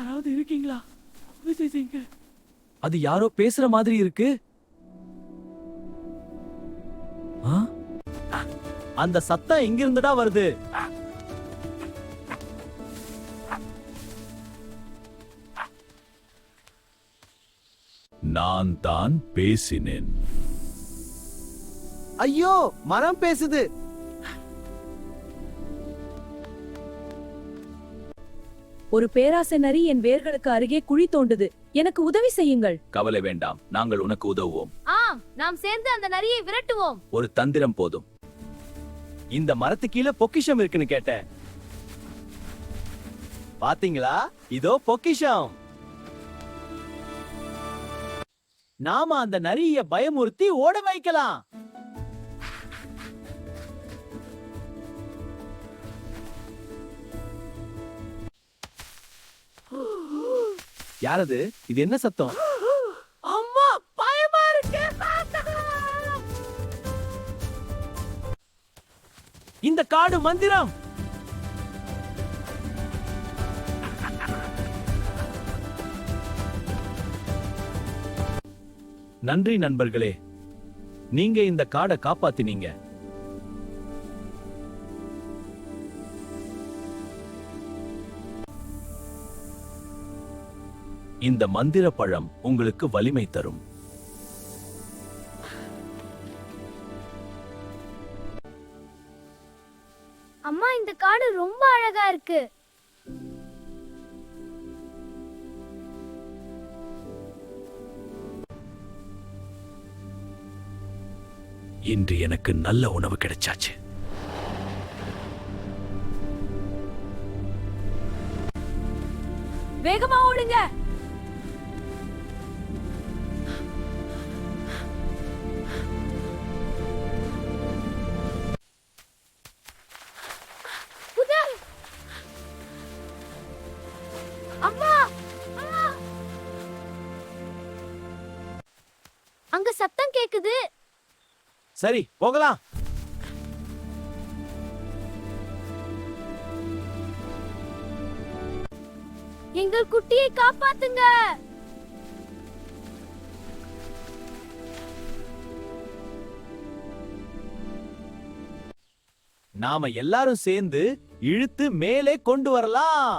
யாராவது இருக்கீங்களா? அது யாரோ பேசுற மாதிரி இருக்கு. அந்த சத்தம் எங்க இருந்துடா வருது? நான் தான் பேசினேன். ஐயோ, மரம் பேசுது. ஒரு பேராசை நரி என் வேர்களுக்கு அருகே குழி தோண்டுது. எனக்கு உதவி செய்யுங்கள். கவலை வேண்டாம், நாங்கள் உனக்கு உதவுவோம். ஆம், நாம் சேர்ந்து அந்த நரியை விரட்டுவோம். ஒரு தந்திரம் போதும். இந்த மரத்து கீழே பொக்கிஷம் இருக்குன்னு கேட்டேன். பாத்தீங்களா? இதோ பொக்கிஷம். நாம அந்த நரியை பயமுறுத்தி ஓட வைக்கலாம். யாரது? இது என்ன சத்தம்? அம்மா, பயமா இருக்கு. இந்த காடு மந்திரம். நன்றி நண்பர்களே, நீங்க இந்த காடை காப்பாத்தினீங்க. இந்த மந்திர பழம் உங்களுக்கு வலிமை தரும். அம்மா, இந்த காடு ரொம்ப அழகா இருக்கு. இன்று எனக்கு நல்ல உணவு கிடைச்சாச்சு. வேகமா ஓடுங்க. அம்மா, அங்க சத்தம் கேக்குது. சரி, போகலாம். எங்கள் குட்டியை காப்பாத்துங்க. நாம எல்லாரும் சேர்ந்து இழுத்து மேலே கொண்டு வரலாம்.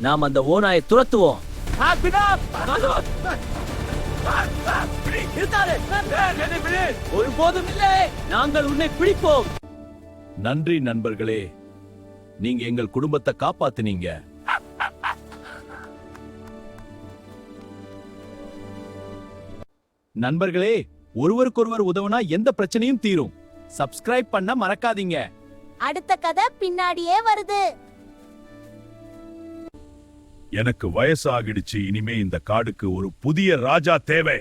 நாம் அந்த ஓநாயை துரத்துவோம். ஒருபோதும் இல்லை, நாங்கள் உன்னை பிடிப்போம். நன்றி நண்பர்களே, நீங்க எங்கள் குடும்பத்தை காப்பாத்தினீங்க. நண்பர்களே, ஒருவருக்கொருவர் உதவுனா எந்த பிரச்சனையும் தீரும். சப்ஸ்கிரைப் பண்ண மறக்காதீங்க. அடுத்த கதை பின்னாடியே வருது. எனக்கு வயசாகிடுச்சு. இனிமே இந்த காடுக்கு ஒரு புதிய ராஜா தேவை.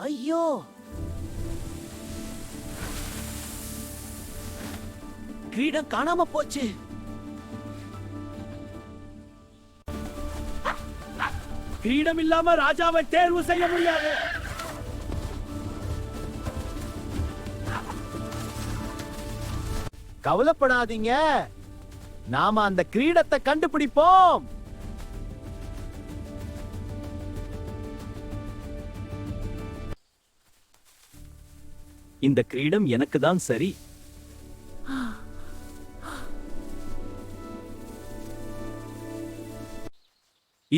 ஐயோ, கிரீடம் காணாம போச்சு. கிரீடம் இல்லாம ராஜாவை தேர்வு செய்ய முடியாது. கவலைப்படாதீங்க, நாம அந்த கிரீடத்தை கண்டுபிடிப்போம். இந்த கிரீடம் எனக்கு தான் சரி.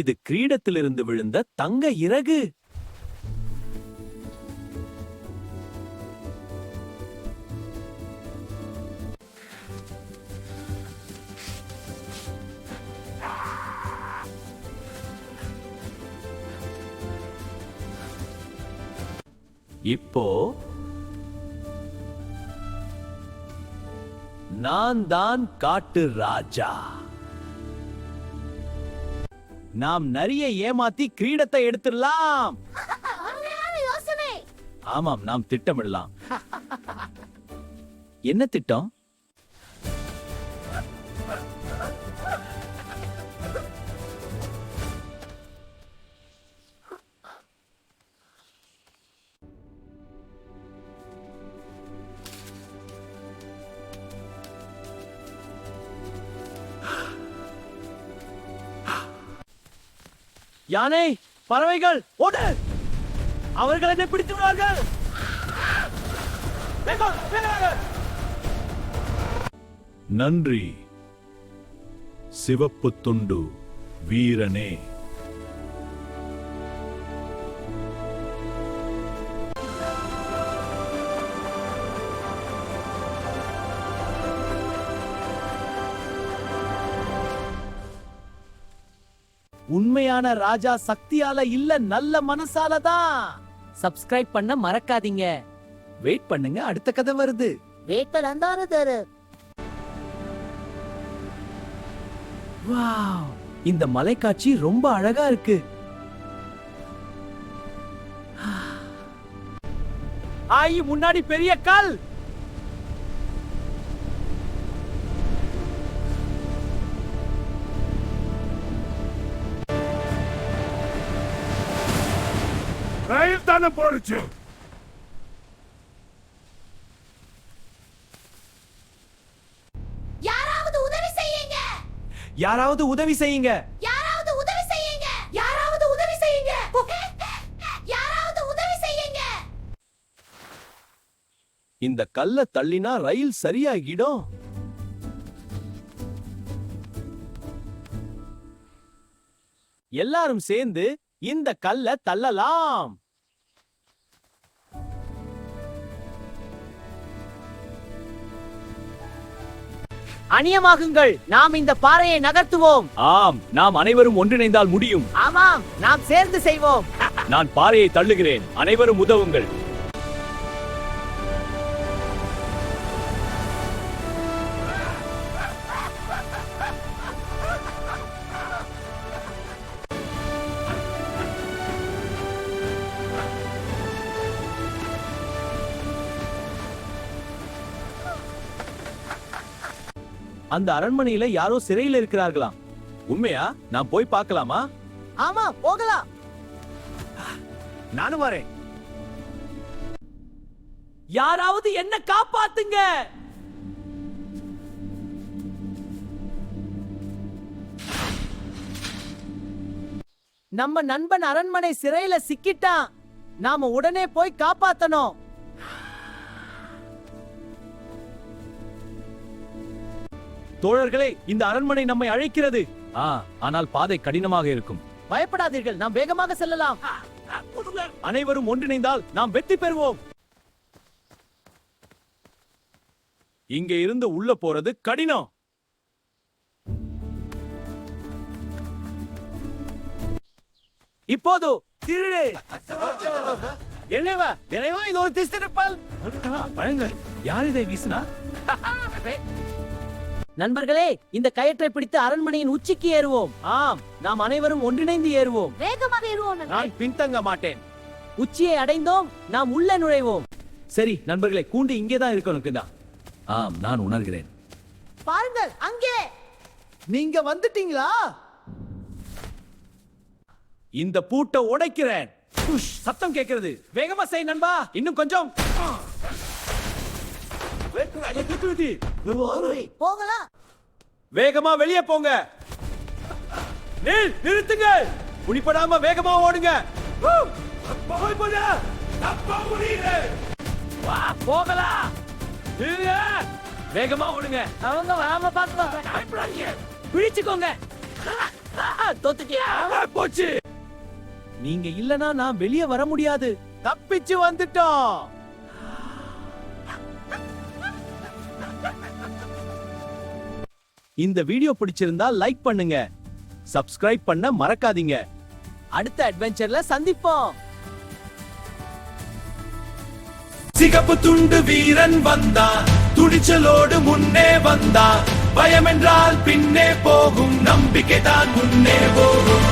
இது கிரீடத்திலிருந்து விழுந்த தங்க இறகு. இப்போ நான் தான் காட்டு ராஜா. நாம் நிறைய ஏமாத்தி கிரீடத்தை எடுத்துடலாம். யோசனை. ஆமாம், நாம் திட்டமிடலாம். என்ன திட்டம்? யானை, பறவைகள், ஓடு! அவர்கள் என்னை பிடித்து விடுவார்கள். வேகம், வேகமாக! நன்றி சிவப்பு துண்டு வீரனே. உண்மையான ராஜா சக்தியால இல்ல, நல்ல மனசால தான். சப்ஸ்கிரைப் பண்ண மறக்காதீங்க. வெயிட் பண்ணுங்க, அடுத்த கதை வருது. வேட்பல் அந்தாரு. வாவ், இந்த மலைக்காட்சி ரொம்ப அழகா இருக்கு. ஆயி, முன்னாடி பெரிய கல். ரயில் தானே போடுச்சு. யாராவது உதவி செய்யுங்க. யாராவது உதவி செய்யுங்க. யாராவது உதவி செய்யுங்க. யாராவது உதவி செய்யுங்க. யாராவது உதவி செய்யுங்க. இந்த கல்ல தள்ளினா ரயில் சரியாகிடும். எல்லாரும் சேர்ந்து இந்த கல்ல தள்ளலாம். அநியமாகுங்கள், நாம் இந்த பாறையை நகர்த்துவோம். ஆம், நாம் அனைவரும் ஒன்றிணைந்தால் முடியும். ஆமாம், நாம் சேர்ந்து செய்வோம். நான் பாறையை தள்ளுகிறேன், அனைவரும் உதவுங்கள். அந்த அரண்மனையில யாரோ சிறையில் இருக்கிறார்களாம். உண்மையா? நான் போய் பார்க்கலாமா? ஆமா, போகலாம். நானும் வரேன். யாராவது என்ன காப்பாத்துங்க. நம்ம நண்பன் அரண்மனை சிறையில சிக்கிட்டான். நாம உடனே போய் காப்பாத்தணும். தோழர்களே, இந்த அரண்மனை நம்மை அழைக்கிறது. ஆனால் பாதை கடினமாக இருக்கும். பயப்படாதீர்கள், நாம் வேகமாக செல்லலாம். அனைவரும் ஒன்றிணைந்தால் நாம் வெற்றி பெறுவோம். இங்க இருந்து உள்ள போறது கடினம். இப்போது திருடு. என்னவா நிறைவா இது ஒரு திசைப்பல். பழங்கள் யார் இதை வீசினா? நண்பர்களே, இந்த கயிற்றை பிடித்து அரண்மனையின் உச்சிக்கு ஏறுவோம். ஆம், நாம் அனைவரும் ஒன்றிணைந்து ஏறுவோம். வேகமாக ஏறுவோம். நான் பின்தங்க மாட்டேன். உச்சியை அடைந்தோம், நாம் உள்ள நுழைவோம். சரி நண்பர்களே, கூண்டு இங்கேதான் இருக்கணும். ஆம், நான் உணர்கிறேன். பாருங்கள், அங்கே. நீங்க வந்துட்டீங்களா? இந்த பூட்டை உடைக்கிறேன். புஷ், சத்தம் கேட்கிறது. வேகமா செய் நண்பா, இன்னும் கொஞ்சம். போகலாம். வேகமா வெளியே போங்க. நிறுத்துங்க. புடிப்படாம வேகமா ஓடுங்க. போகலாம். வேகமா ஓடுங்க. அவங்க வராம பாத்துவாங்க. பிடிச்சுக்கோங்க. தோத்துட்டியா? போச்சு. நீங்க இல்லனா நான் வெளியே வர முடியாது. தப்பிச்சு வந்துட்டோம். இந்த வீடியோ பிடிச்சிருந்தா லைக் பண்ணுங்க, சப்ஸ்கிரைப் பண்ண மறக்காதீங்க. அடுத்த அட்வென்ச்சர்ல சந்திப்போம். சிகப்பு துண்டு வீரன் வந்தான், துணிச்சலோடு முன்னே வந்தான். பயமென்றால் பின்னே போகும், நம்பிக்கைதான் முன்னே போகும்.